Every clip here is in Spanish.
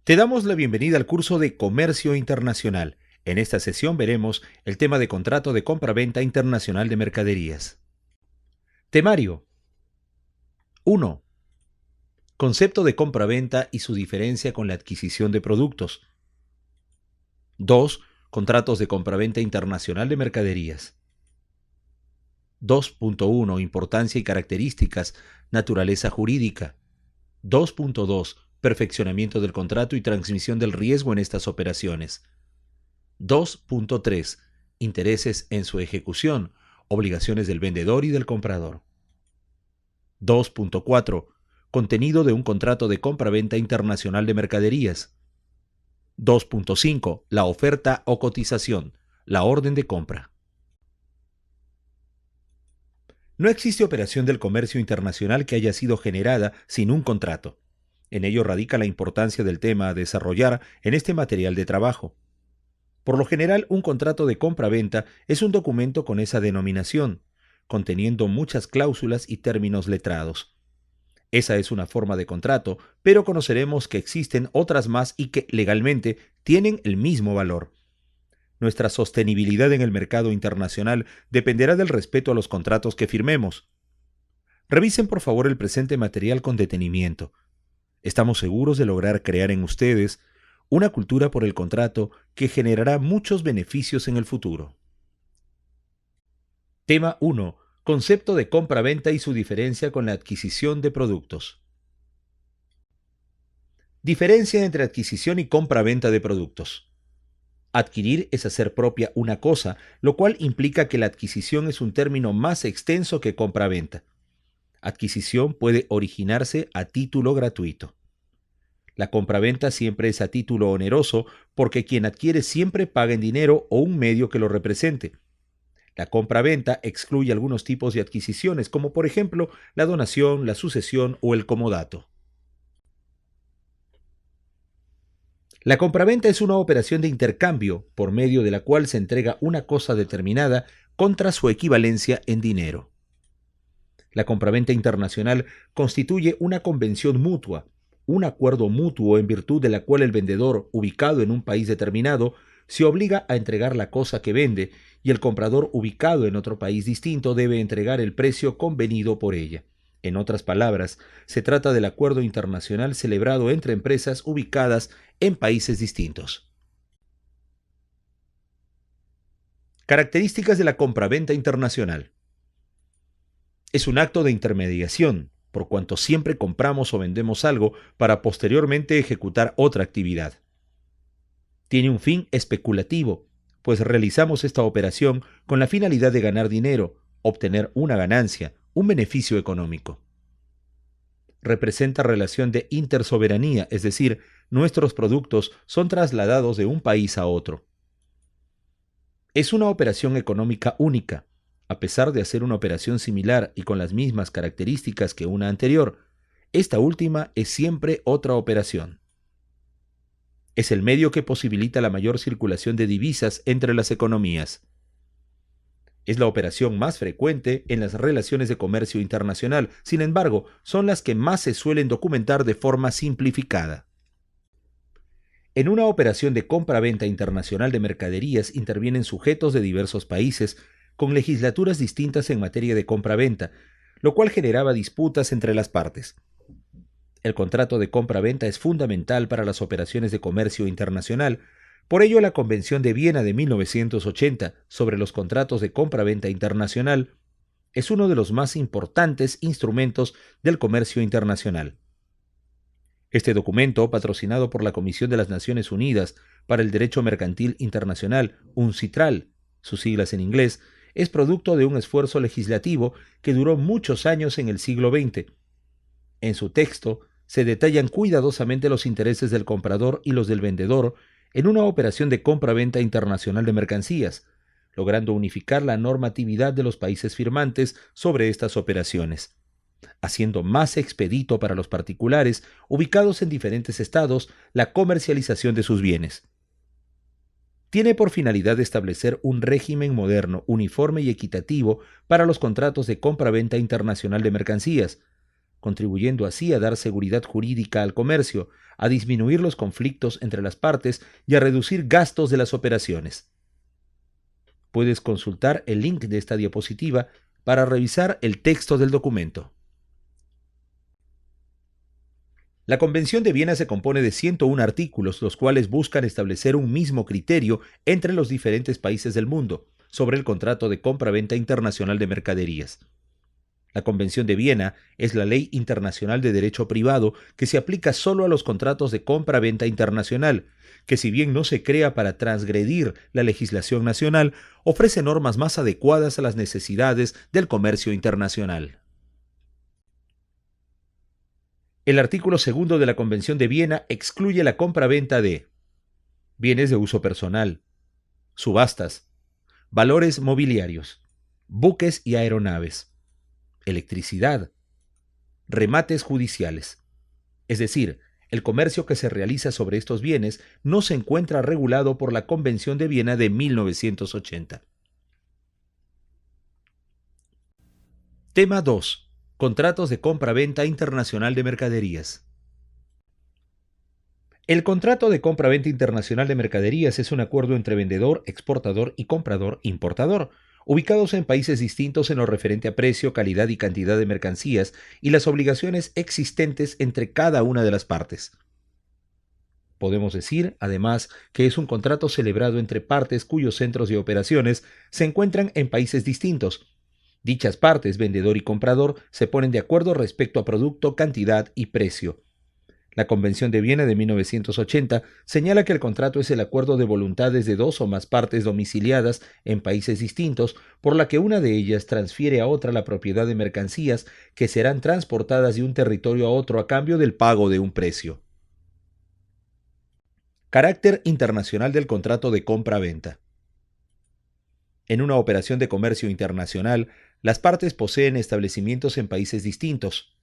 Te damos la bienvenida al curso de Comercio Internacional. En esta sesión veremos el tema de contrato de compra-venta internacional de mercaderías. Temario 1. Concepto de compra-venta y su diferencia con la adquisición de productos. 2. Contratos de compra-venta internacional de mercaderías. 2.1. Importancia y características, naturaleza jurídica. 2.2. Perfeccionamiento del contrato y transmisión del riesgo en estas operaciones. 2.3. Intereses en su ejecución, obligaciones del vendedor y del comprador. 2.4. Contenido de un contrato de compra-venta internacional de mercaderías. 2.5. La oferta o cotización, la orden de compra. No existe operación del comercio internacional que haya sido generada sin un contrato. En ello radica la importancia del tema a desarrollar en este material de trabajo. Por lo general, un contrato de compra-venta es un documento con esa denominación, conteniendo muchas cláusulas y términos letrados. Esa es una forma de contrato, pero conoceremos que existen otras más y que legalmente tienen el mismo valor. Nuestra sostenibilidad en el mercado internacional dependerá del respeto a los contratos que firmemos. Revisen por favor el presente material con detenimiento. Estamos seguros de lograr crear en ustedes una cultura por el contrato que generará muchos beneficios en el futuro. Tema 1. Concepto de compra-venta y su diferencia con la adquisición de productos. Diferencia entre adquisición y compra-venta de productos. Adquirir es hacer propia una cosa, lo cual implica que la adquisición es un término más extenso que compra-venta. Adquisición puede originarse a título gratuito. La compraventa siempre es a título oneroso porque quien adquiere siempre paga en dinero o un medio que lo represente. La compraventa excluye algunos tipos de adquisiciones, como por ejemplo la donación, la sucesión o el comodato. La compraventa es una operación de intercambio por medio de la cual se entrega una cosa determinada contra su equivalencia en dinero. La compraventa internacional constituye una convención mutua, un acuerdo mutuo en virtud de la cual el vendedor, ubicado en un país determinado, se obliga a entregar la cosa que vende y el comprador, ubicado en otro país distinto, debe entregar el precio convenido por ella. En otras palabras, se trata del acuerdo internacional celebrado entre empresas ubicadas en países distintos. Características de la compraventa internacional. Es un acto de intermediación, por cuanto siempre compramos o vendemos algo para posteriormente ejecutar otra actividad. Tiene un fin especulativo, pues realizamos esta operación con la finalidad de ganar dinero, obtener una ganancia, un beneficio económico. Representa relación de intersoberanía, es decir, nuestros productos son trasladados de un país a otro. Es una operación económica única. A pesar de hacer una operación similar y con las mismas características que una anterior, esta última es siempre otra operación. Es el medio que posibilita la mayor circulación de divisas entre las economías. Es la operación más frecuente en las relaciones de comercio internacional, sin embargo, son las que más se suelen documentar de forma simplificada. En una operación de compra-venta internacional de mercaderías intervienen sujetos de diversos países con legislaturas distintas en materia de compra-venta, lo cual generaba disputas entre las partes. El contrato de compra-venta es fundamental para las operaciones de comercio internacional. Por ello, la Convención de Viena de 1980 sobre los contratos de compra-venta internacional es uno de los más importantes instrumentos del comercio internacional. Este documento, patrocinado por la Comisión de las Naciones Unidas para el Derecho Mercantil Internacional, UNCITRAL, sus siglas en inglés, es producto de un esfuerzo legislativo que duró muchos años en el siglo XX. En su texto se detallan cuidadosamente los intereses del comprador y los del vendedor en una operación de compra-venta internacional de mercancías, logrando unificar la normatividad de los países firmantes sobre estas operaciones, haciendo más expedito para los particulares ubicados en diferentes estados la comercialización de sus bienes. Tiene por finalidad establecer un régimen moderno, uniforme y equitativo para los contratos de compra-venta internacional de mercancías, contribuyendo así a dar seguridad jurídica al comercio, a disminuir los conflictos entre las partes y a reducir gastos de las operaciones. Puedes consultar el link de esta diapositiva para revisar el texto del documento. La Convención de Viena se compone de 101 artículos, los cuales buscan establecer un mismo criterio entre los diferentes países del mundo sobre el contrato de compra-venta internacional de mercaderías. La Convención de Viena es la ley internacional de derecho privado que se aplica solo a los contratos de compra-venta internacional, que si bien no se crea para transgredir la legislación nacional, ofrece normas más adecuadas a las necesidades del comercio internacional. El artículo 2 de la Convención de Viena excluye la compra-venta de bienes de uso personal, subastas, valores mobiliarios, buques y aeronaves, electricidad, remates judiciales. Es decir, el comercio que se realiza sobre estos bienes no se encuentra regulado por la Convención de Viena de 1980. Tema 2. Contratos de compra-venta internacional de mercaderías. El contrato de compra-venta internacional de mercaderías es un acuerdo entre vendedor, exportador y comprador, importador, ubicados en países distintos en lo referente a precio, calidad y cantidad de mercancías y las obligaciones existentes entre cada una de las partes. Podemos decir, además, que es un contrato celebrado entre partes cuyos centros de operaciones se encuentran en países distintos. Dichas partes, vendedor y comprador, se ponen de acuerdo respecto a producto, cantidad y precio. La Convención de Viena de 1980 señala que el contrato es el acuerdo de voluntades de dos o más partes domiciliadas en países distintos, por la que una de ellas transfiere a otra la propiedad de mercancías que serán transportadas de un territorio a otro a cambio del pago de un precio. Carácter internacional del contrato de compra-venta. En una operación de comercio internacional, las partes poseen establecimientos en países distintos.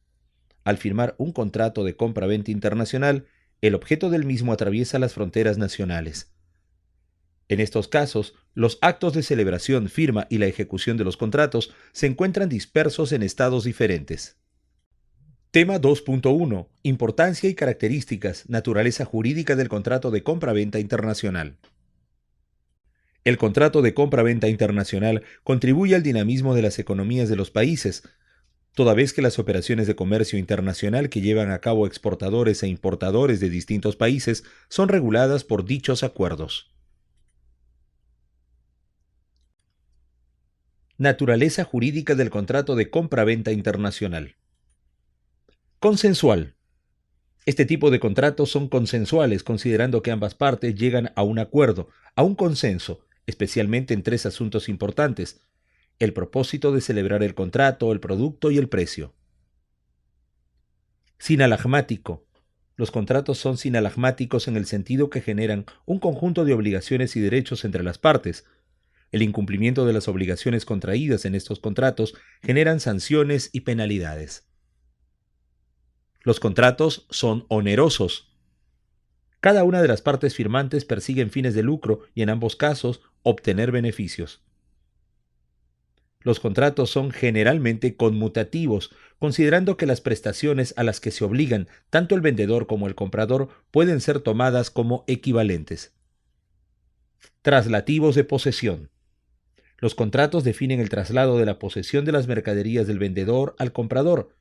Al firmar un contrato de compra-venta internacional, el objeto del mismo atraviesa las fronteras nacionales. En estos casos, los actos de celebración, firma y la ejecución de los contratos se encuentran dispersos en estados diferentes. Tema 2.1. Importancia y características, naturaleza jurídica del contrato de compra-venta internacional. El contrato de compra-venta internacional contribuye al dinamismo de las economías de los países, toda vez que las operaciones de comercio internacional que llevan a cabo exportadores e importadores de distintos países son reguladas por dichos acuerdos. Naturaleza jurídica del contrato de compra-venta internacional. Consensual. Este tipo de contratos son consensuales, considerando que ambas partes llegan a un acuerdo, a un consenso, especialmente en tres asuntos importantes: el propósito de celebrar el contrato, el producto y el precio. Sinalagmático. Los contratos son sinalagmáticos en el sentido que generan un conjunto de obligaciones y derechos entre las partes. El incumplimiento de las obligaciones contraídas en estos contratos generan sanciones y penalidades. Los contratos son onerosos. Cada una de las partes firmantes persiguen fines de lucro y en ambos casos obtener beneficios. Los contratos son generalmente conmutativos, considerando que las prestaciones a las que se obligan tanto el vendedor como el comprador pueden ser tomadas como equivalentes. Traslativos de posesión. Los contratos definen el traslado de la posesión de las mercaderías del vendedor al comprador.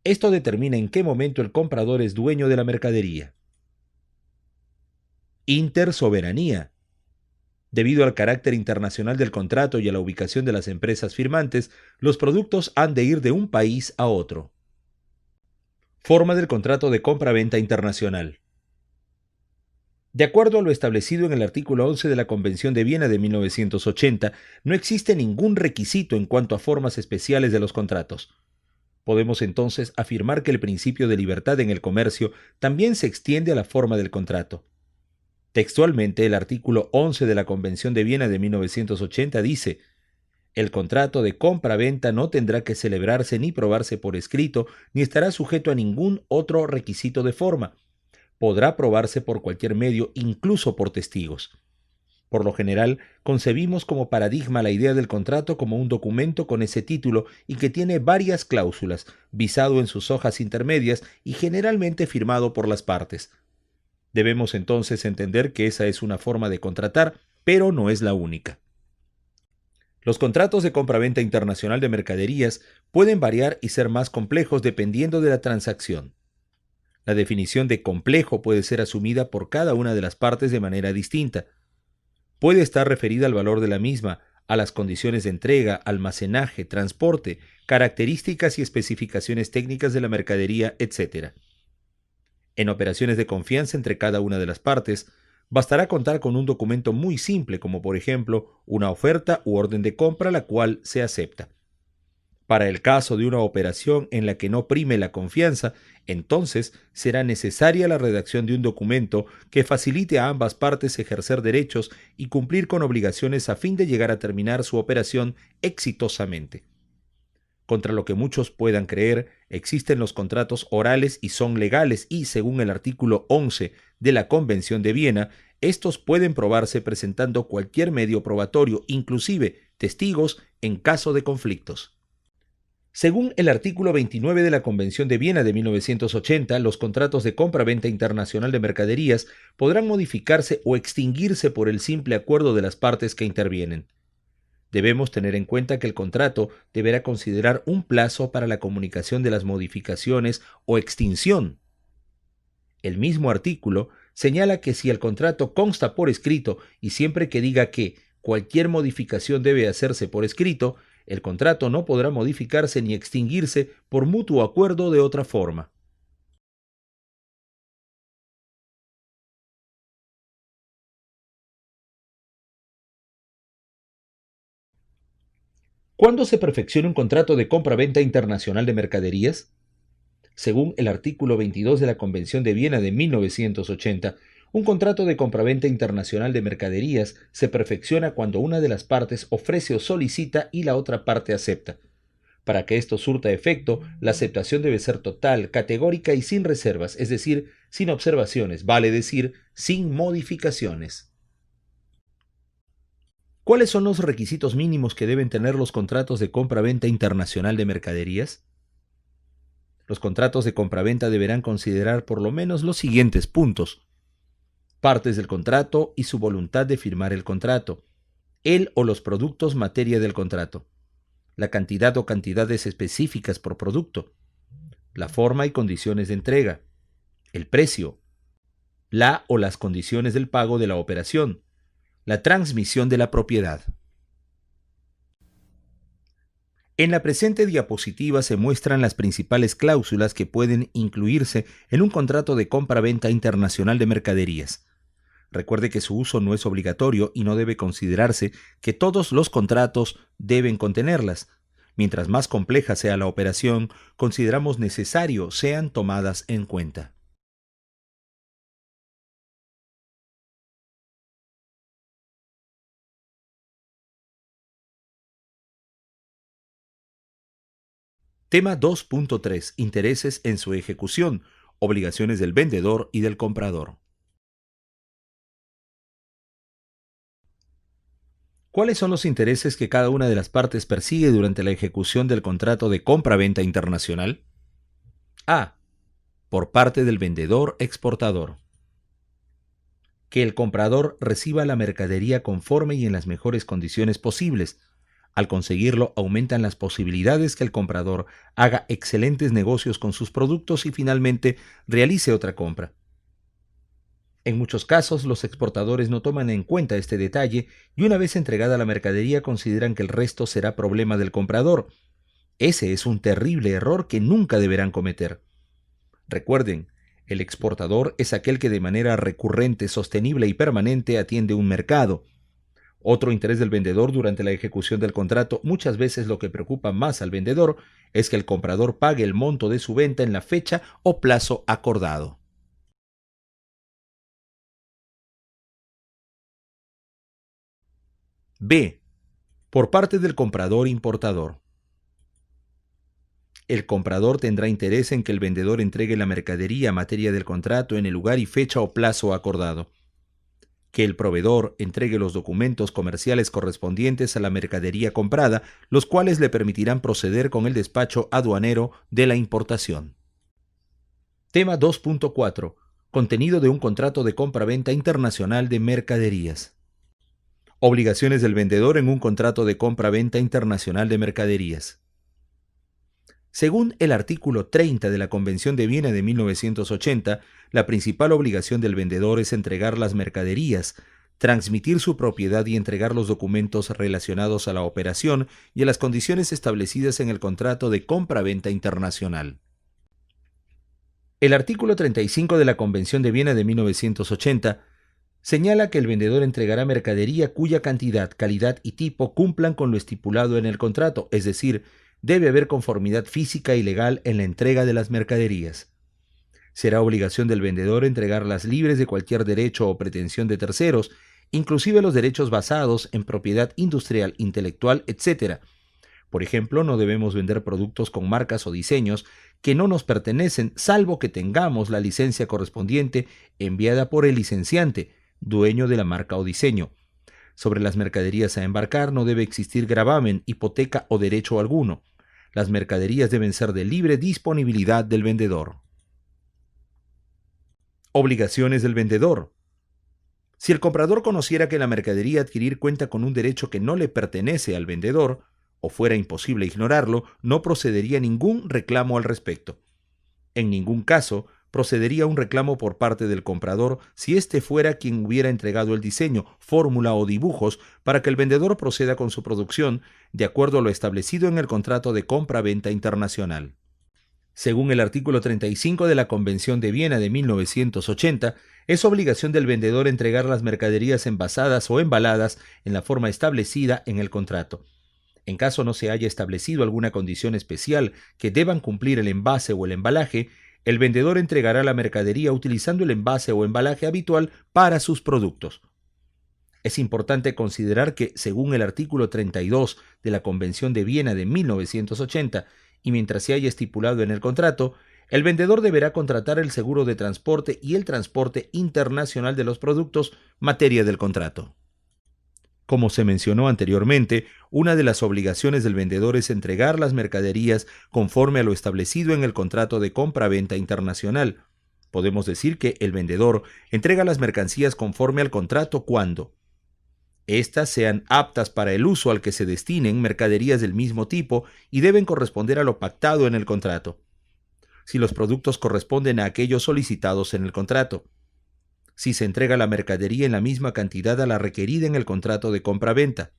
Esto determina en qué momento el comprador es dueño de la mercadería. Intersoberanía. Debido al carácter internacional del contrato y a la ubicación de las empresas firmantes, los productos han de ir de un país a otro. Forma del contrato de compra-venta internacional. De acuerdo a lo establecido en el artículo 11 de la Convención de Viena de 1980, no existe ningún requisito en cuanto a formas especiales de los contratos. Podemos entonces afirmar que el principio de libertad en el comercio también se extiende a la forma del contrato. Textualmente, el artículo 11 de la Convención de Viena de 1980 dice: el contrato de compra-venta no tendrá que celebrarse ni probarse por escrito, ni estará sujeto a ningún otro requisito de forma. Podrá probarse por cualquier medio, incluso por testigos. Por lo general, concebimos como paradigma la idea del contrato como un documento con ese título y que tiene varias cláusulas, visado en sus hojas intermedias y generalmente firmado por las partes. Debemos entonces entender que esa es una forma de contratar, pero no es la única. Los contratos de compraventa internacional de mercaderías pueden variar y ser más complejos dependiendo de la transacción. La definición de complejo puede ser asumida por cada una de las partes de manera distinta. Puede estar referida al valor de la misma, a las condiciones de entrega, almacenaje, transporte, características y especificaciones técnicas de la mercadería, etc. En operaciones de confianza entre cada una de las partes, bastará contar con un documento muy simple como por ejemplo una oferta u orden de compra la cual se acepta. Para el caso de una operación en la que no prime la confianza, entonces será necesaria la redacción de un documento que facilite a ambas partes ejercer derechos y cumplir con obligaciones a fin de llegar a terminar su operación exitosamente. Contra lo que muchos puedan creer, existen los contratos orales y son legales y, según el artículo 11 de la Convención de Viena, estos pueden probarse presentando cualquier medio probatorio, inclusive testigos, en caso de conflictos. Según el artículo 29 de la Convención de Viena de 1980, los contratos de compra-venta internacional de mercaderías podrán modificarse o extinguirse por el simple acuerdo de las partes que intervienen. Debemos tener en cuenta que el contrato deberá considerar un plazo para la comunicación de las modificaciones o extinción. El mismo artículo señala que si el contrato consta por escrito y siempre que diga que cualquier modificación debe hacerse por escrito, el contrato no podrá modificarse ni extinguirse por mutuo acuerdo de otra forma. ¿Cuándo se perfecciona un contrato de compra-venta internacional de mercaderías? Según el artículo 22 de la Convención de Viena de 1980, un contrato de compraventa internacional de mercaderías se perfecciona cuando una de las partes ofrece o solicita y la otra parte acepta. Para que esto surta efecto, la aceptación debe ser total, categórica y sin reservas, es decir, sin observaciones, vale decir, sin modificaciones. ¿Cuáles son los requisitos mínimos que deben tener los contratos de compra-venta internacional de mercaderías? Los contratos de compraventa deberán considerar por lo menos los siguientes puntos: partes del contrato y su voluntad de firmar el contrato, el o los productos materia del contrato, la cantidad o cantidades específicas por producto, la forma y condiciones de entrega, el precio, la o las condiciones del pago de la operación, la transmisión de la propiedad. En la presente diapositiva se muestran las principales cláusulas que pueden incluirse en un contrato de compra-venta internacional de mercaderías. Recuerde que su uso no es obligatorio y no debe considerarse que todos los contratos deben contenerlas. Mientras más compleja sea la operación, consideramos necesario sean tomadas en cuenta. Tema 2.3. Intereses en su ejecución, obligaciones del vendedor y del comprador. ¿Cuáles son los intereses que cada una de las partes persigue durante la ejecución del contrato de compra-venta internacional? A. Por parte del vendedor exportador. Que el comprador reciba la mercadería conforme y en las mejores condiciones posibles. Al conseguirlo, aumentan las posibilidades que el comprador haga excelentes negocios con sus productos y finalmente realice otra compra. En muchos casos, los exportadores no toman en cuenta este detalle y una vez entregada la mercadería consideran que el resto será problema del comprador. Ese es un terrible error que nunca deberán cometer. Recuerden, el exportador es aquel que de manera recurrente, sostenible y permanente atiende un mercado. Otro interés del vendedor durante la ejecución del contrato, muchas veces lo que preocupa más al vendedor, es que el comprador pague el monto de su venta en la fecha o plazo acordado. B. Por parte del comprador importador. El comprador tendrá interés en que el vendedor entregue la mercadería a materia del contrato en el lugar y fecha o plazo acordado. que el proveedor entregue los documentos comerciales correspondientes a la mercadería comprada, los cuales le permitirán proceder con el despacho aduanero de la importación. Tema 2.4. Contenido de un contrato de compra-venta internacional de mercaderías. Obligaciones del vendedor en un contrato de compra-venta internacional de mercaderías. Según el artículo 30 de la Convención de Viena de 1980, la principal obligación del vendedor es entregar las mercaderías, transmitir su propiedad y entregar los documentos relacionados a la operación y a las condiciones establecidas en el contrato de compra-venta internacional. El artículo 35 de la Convención de Viena de 1980 señala que el vendedor entregará mercadería cuya cantidad, calidad y tipo cumplan con lo estipulado en el contrato, es decir, debe haber conformidad física y legal en la entrega de las mercaderías. Será obligación del vendedor entregarlas libres de cualquier derecho o pretensión de terceros, inclusive los derechos basados en propiedad industrial, intelectual, etc. Por ejemplo, no debemos vender productos con marcas o diseños que no nos pertenecen, salvo que tengamos la licencia correspondiente enviada por el licenciante, dueño de la marca o diseño. Sobre las mercaderías a embarcar no debe existir gravamen, hipoteca o derecho alguno. Las mercaderías deben ser de libre disponibilidad del vendedor. Obligaciones del vendedor. Si el comprador conociera que la mercadería a adquirir cuenta con un derecho que no le pertenece al vendedor, o fuera imposible ignorarlo, no procedería ningún reclamo al respecto. En ningún caso procedería un reclamo por parte del comprador si éste fuera quien hubiera entregado el diseño, fórmula o dibujos para que el vendedor proceda con su producción de acuerdo a lo establecido en el contrato de compra-venta internacional. Según el artículo 35 de la Convención de Viena de 1980, es obligación del vendedor entregar las mercaderías envasadas o embaladas en la forma establecida en el contrato. En caso no se haya establecido alguna condición especial que deban cumplir el envase o el embalaje, el vendedor entregará la mercadería utilizando el envase o embalaje habitual para sus productos. Es importante considerar que, según el artículo 32 de la Convención de Viena de 1980, y mientras se haya estipulado en el contrato, el vendedor deberá contratar el seguro de transporte y el transporte internacional de los productos, materia del contrato. Como se mencionó anteriormente, una de las obligaciones del vendedor es entregar las mercaderías conforme a lo establecido en el contrato de compra-venta internacional. Podemos decir que el vendedor entrega las mercancías conforme al contrato cuando éstas sean aptas para el uso al que se destinen mercaderías del mismo tipo y deben corresponder a lo pactado en el contrato. Si los productos corresponden a aquellos solicitados en el contrato. Si se entrega la mercadería en la misma cantidad a la requerida en el contrato de compra-venta.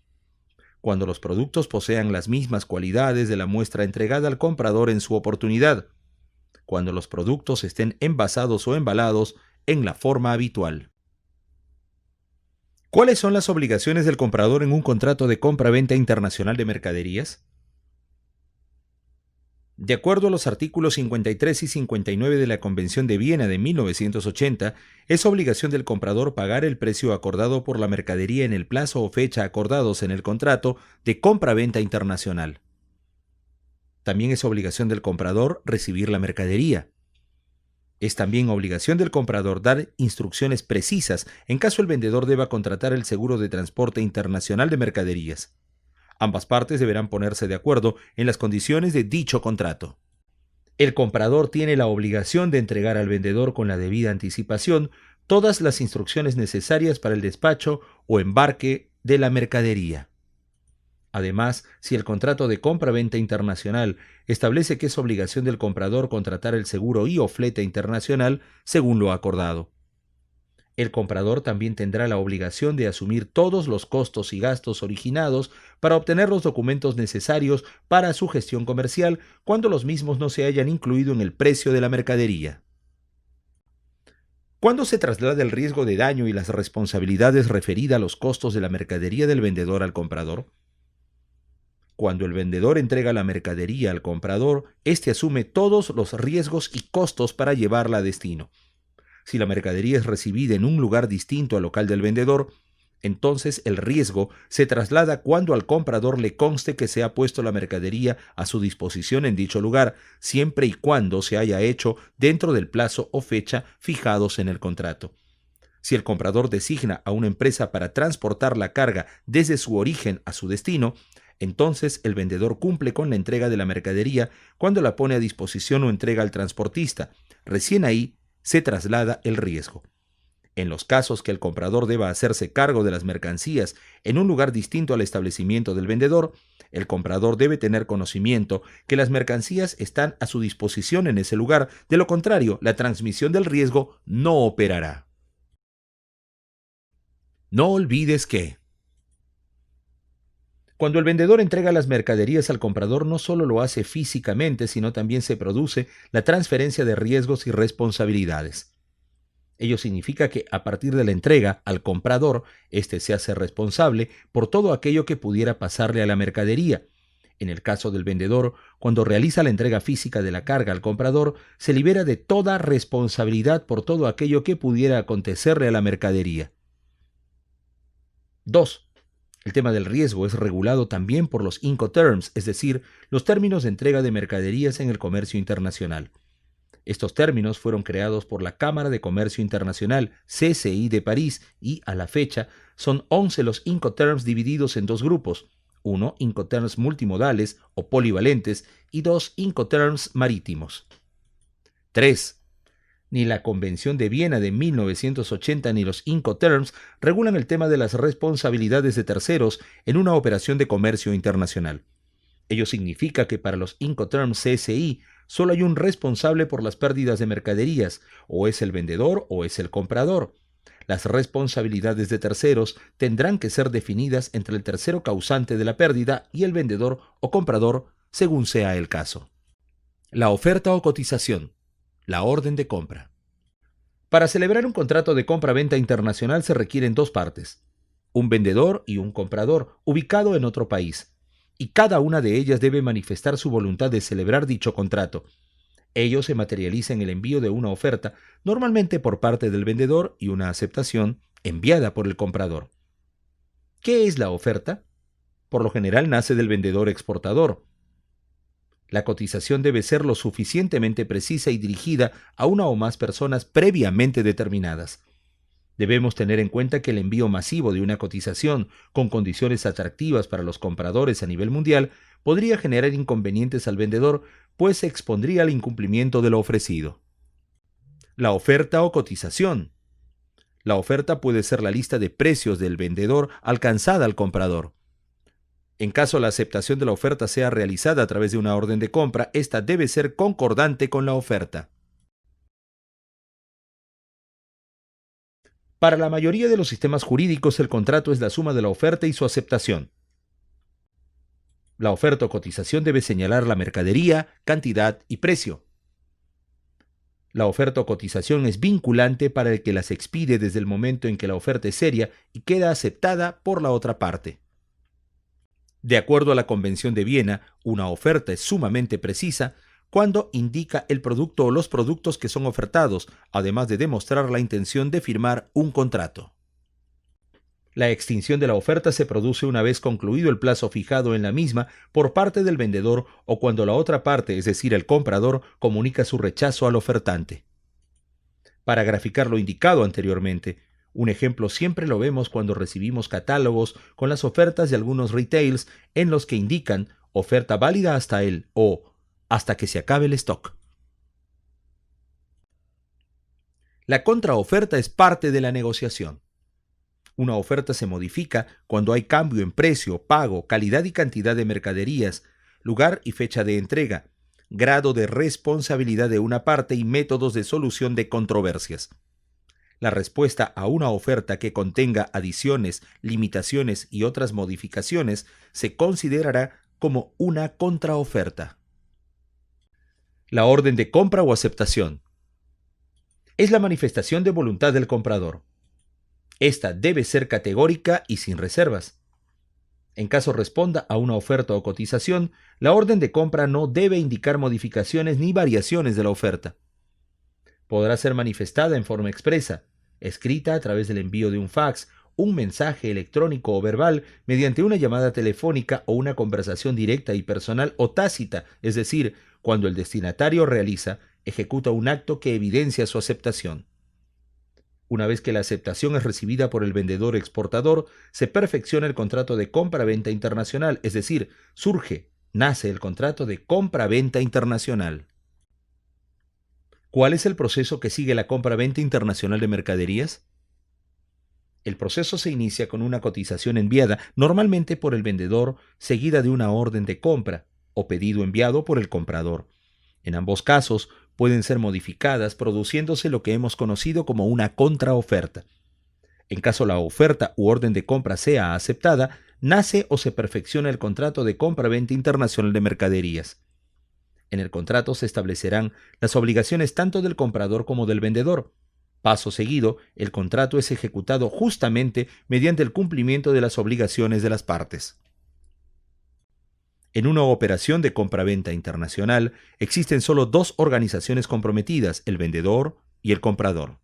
Cuando los productos posean las mismas cualidades de la muestra entregada al comprador en su oportunidad. Cuando los productos estén envasados o embalados en la forma habitual. ¿Cuáles son las obligaciones del comprador en un contrato de compra-venta internacional de mercaderías? De acuerdo a los artículos 53 y 59 de la Convención de Viena de 1980, es obligación del comprador pagar el precio acordado por la mercadería en el plazo o fecha acordados en el contrato de compra-venta internacional. También es obligación del comprador recibir la mercadería. Es también obligación del comprador dar instrucciones precisas en caso el vendedor deba contratar el seguro de transporte internacional de mercaderías. Ambas partes deberán ponerse de acuerdo en las condiciones de dicho contrato. El comprador tiene la obligación de entregar al vendedor con la debida anticipación todas las instrucciones necesarias para el despacho o embarque de la mercadería. Además, si el contrato de compra-venta internacional establece que es obligación del comprador contratar el seguro y o flete internacional según lo acordado. El comprador también tendrá la obligación de asumir todos los costos y gastos originados para obtener los documentos necesarios para su gestión comercial cuando los mismos no se hayan incluido en el precio de la mercadería. ¿Cuándo se traslada el riesgo de daño y las responsabilidades referidas a los costos de la mercadería del vendedor al comprador? Cuando el vendedor entrega la mercadería al comprador, éste asume todos los riesgos y costos para llevarla a destino. Si la mercadería es recibida en un lugar distinto al local del vendedor, entonces el riesgo se traslada cuando al comprador le conste que se ha puesto la mercadería a su disposición en dicho lugar, siempre y cuando se haya hecho dentro del plazo o fecha fijados en el contrato. Si el comprador designa a una empresa para transportar la carga desde su origen a su destino, entonces el vendedor cumple con la entrega de la mercadería cuando la pone a disposición o entrega al transportista. Recién ahí se traslada el riesgo. En los casos que el comprador deba hacerse cargo de las mercancías en un lugar distinto al establecimiento del vendedor, el comprador debe tener conocimiento que las mercancías están a su disposición en ese lugar. De lo contrario, la transmisión del riesgo no operará. No olvides que cuando el vendedor entrega las mercaderías al comprador, no solo lo hace físicamente, sino también se produce la transferencia de riesgos y responsabilidades. Ello significa que a partir de la entrega al comprador, éste se hace responsable por todo aquello que pudiera pasarle a la mercadería. En el caso del vendedor, cuando realiza la entrega física de la carga al comprador, se libera de toda responsabilidad por todo aquello que pudiera acontecerle a la mercadería. 2. El tema del riesgo es regulado también por los Incoterms, es decir, los términos de entrega de mercaderías en el comercio internacional. Estos términos fueron creados por la Cámara de Comercio Internacional, CCI de París, y a la fecha son 11 los Incoterms divididos en dos grupos: 1 Incoterms multimodales o polivalentes y 2 Incoterms marítimos. 3. Ni la Convención de Viena de 1980 ni los Incoterms regulan el tema de las responsabilidades de terceros en una operación de comercio internacional. Ello significa que para los Incoterms CCI solo hay un responsable por las pérdidas de mercaderías, o es el vendedor o es el comprador. Las responsabilidades de terceros tendrán que ser definidas entre el tercero causante de la pérdida y el vendedor o comprador, según sea el caso. La oferta o cotización. La orden de compra. Para celebrar un contrato de compra-venta internacional se requieren dos partes: un vendedor y un comprador, ubicado en otro país, y cada una de ellas debe manifestar su voluntad de celebrar dicho contrato. Ello se materializa en el envío de una oferta, normalmente por parte del vendedor, y una aceptación enviada por el comprador. ¿Qué es la oferta? Por lo general nace del vendedor exportador. La cotización debe ser lo suficientemente precisa y dirigida a una o más personas previamente determinadas. Debemos tener en cuenta que el envío masivo de una cotización con condiciones atractivas para los compradores a nivel mundial podría generar inconvenientes al vendedor, pues se expondría al incumplimiento de lo ofrecido. La oferta o cotización. La oferta puede ser la lista de precios del vendedor alcanzada al comprador. En caso la aceptación de la oferta sea realizada a través de una orden de compra, esta debe ser concordante con la oferta. Para la mayoría de los sistemas jurídicos, el contrato es la suma de la oferta y su aceptación. La oferta o cotización debe señalar la mercadería, cantidad y precio. La oferta o cotización es vinculante para el que las expide desde el momento en que la oferta es seria y queda aceptada por la otra parte. De acuerdo a la Convención de Viena, una oferta es sumamente precisa cuando indica el producto o los productos que son ofertados, además de demostrar la intención de firmar un contrato. La extinción de la oferta se produce una vez concluido el plazo fijado en la misma por parte del vendedor o cuando la otra parte, es decir, el comprador, comunica su rechazo al ofertante. Para graficar lo indicado anteriormente, un ejemplo siempre lo vemos cuando recibimos catálogos con las ofertas de algunos retails en los que indican oferta válida hasta el o hasta que se acabe el stock. La contraoferta es parte de la negociación. Una oferta se modifica cuando hay cambio en precio, pago, calidad y cantidad de mercaderías, lugar y fecha de entrega, grado de responsabilidad de una parte y métodos de solución de controversias. La respuesta a una oferta que contenga adiciones, limitaciones y otras modificaciones se considerará como una contraoferta. La orden de compra o aceptación es la manifestación de voluntad del comprador. Esta debe ser categórica y sin reservas. En caso responda a una oferta o cotización, la orden de compra no debe indicar modificaciones ni variaciones de la oferta. Podrá ser manifestada en forma expresa, escrita a través del envío de un fax, un mensaje electrónico o verbal, mediante una llamada telefónica o una conversación directa y personal, o tácita, es decir, cuando el destinatario ejecuta un acto que evidencia su aceptación. Una vez que la aceptación es recibida por el vendedor exportador, se perfecciona el contrato de compra-venta internacional, es decir, nace el contrato de compra-venta internacional. ¿Cuál es el proceso que sigue la compra-venta internacional de mercaderías? El proceso se inicia con una cotización enviada, normalmente por el vendedor, seguida de una orden de compra o pedido enviado por el comprador. En ambos casos, pueden ser modificadas, produciéndose lo que hemos conocido como una contraoferta. En caso la oferta u orden de compra sea aceptada, nace o se perfecciona el contrato de compra-venta internacional de mercaderías. En el contrato se establecerán las obligaciones tanto del comprador como del vendedor. Paso seguido, el contrato es ejecutado justamente mediante el cumplimiento de las obligaciones de las partes. En una operación de compra-venta internacional existen solo dos organizaciones comprometidas, el vendedor y el comprador.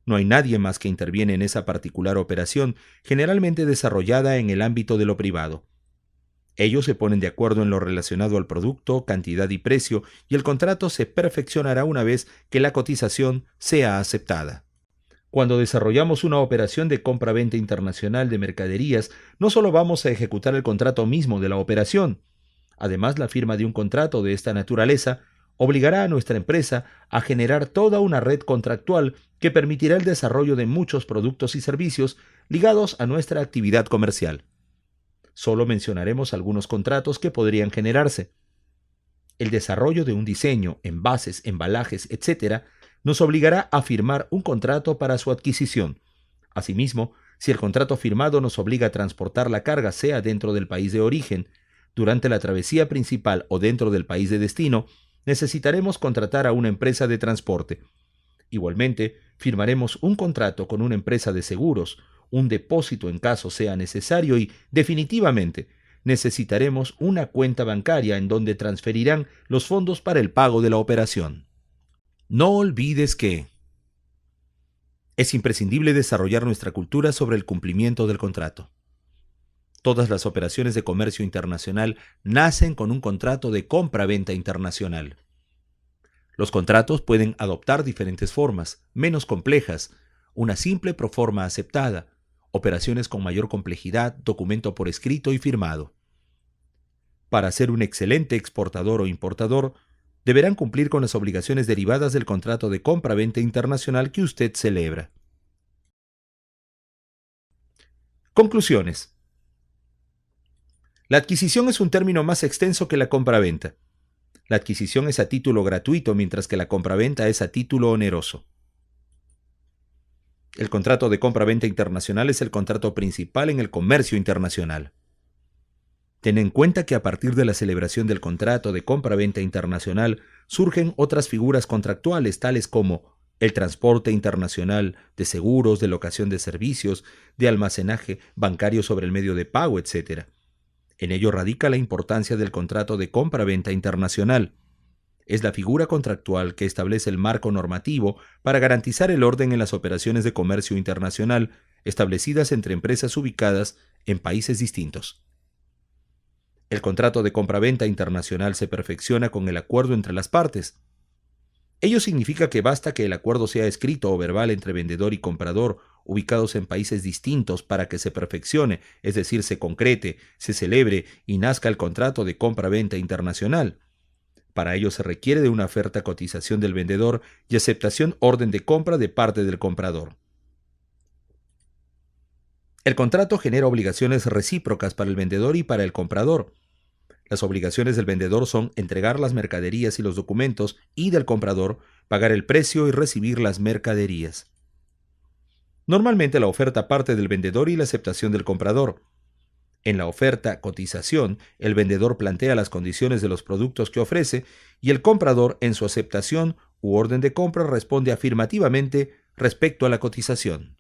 No hay nadie más que interviene en esa particular operación, generalmente desarrollada en el ámbito de lo privado. Ellos se ponen de acuerdo en lo relacionado al producto, cantidad y precio, y el contrato se perfeccionará una vez que la cotización sea aceptada. Cuando desarrollamos una operación de compra-venta internacional de mercaderías, no solo vamos a ejecutar el contrato mismo de la operación. Además, la firma de un contrato de esta naturaleza obligará a nuestra empresa a generar toda una red contractual que permitirá el desarrollo de muchos productos y servicios ligados a nuestra actividad comercial. Solo mencionaremos algunos contratos que podrían generarse. El desarrollo de un diseño, envases, embalajes, etc., nos obligará a firmar un contrato para su adquisición. Asimismo, si el contrato firmado nos obliga a transportar la carga, sea dentro del país de origen, durante la travesía principal o dentro del país de destino, necesitaremos contratar a una empresa de transporte. Igualmente, firmaremos un contrato con una empresa de seguros, un depósito en caso sea necesario y, definitivamente, necesitaremos una cuenta bancaria en donde transferirán los fondos para el pago de la operación. No olvides que es imprescindible desarrollar nuestra cultura sobre el cumplimiento del contrato. Todas las operaciones de comercio internacional nacen con un contrato de compra-venta internacional. Los contratos pueden adoptar diferentes formas, menos complejas, una simple proforma aceptada, operaciones con mayor complejidad, documento por escrito y firmado. Para ser un excelente exportador o importador, deberán cumplir con las obligaciones derivadas del contrato de compra-venta internacional que usted celebra. Conclusiones. La adquisición es un término más extenso que la compra-venta. La adquisición es a título gratuito, mientras que la compraventa es a título oneroso. El contrato de compra-venta internacional es el contrato principal en el comercio internacional. Ten en cuenta que a partir de la celebración del contrato de compra-venta internacional surgen otras figuras contractuales tales como el transporte internacional de seguros, de locación de servicios, de almacenaje bancario sobre el medio de pago, etc. En ello radica la importancia del contrato de compra-venta internacional. Es la figura contractual que establece el marco normativo para garantizar el orden en las operaciones de comercio internacional establecidas entre empresas ubicadas en países distintos. El contrato de compra-venta internacional se perfecciona con el acuerdo entre las partes. Ello significa que basta que el acuerdo sea escrito o verbal entre vendedor y comprador, ubicados en países distintos, para que se perfeccione, es decir, se concrete, se celebre y nazca el contrato de compra-venta internacional. Para ello se requiere de una oferta cotización del vendedor y aceptación orden de compra de parte del comprador. El contrato genera obligaciones recíprocas para el vendedor y para el comprador. Las obligaciones del vendedor son entregar las mercaderías y los documentos y del comprador pagar el precio y recibir las mercaderías. Normalmente la oferta parte del vendedor y la aceptación del comprador. En la oferta cotización, el vendedor plantea las condiciones de los productos que ofrece y el comprador, en su aceptación u orden de compra, responde afirmativamente respecto a la cotización.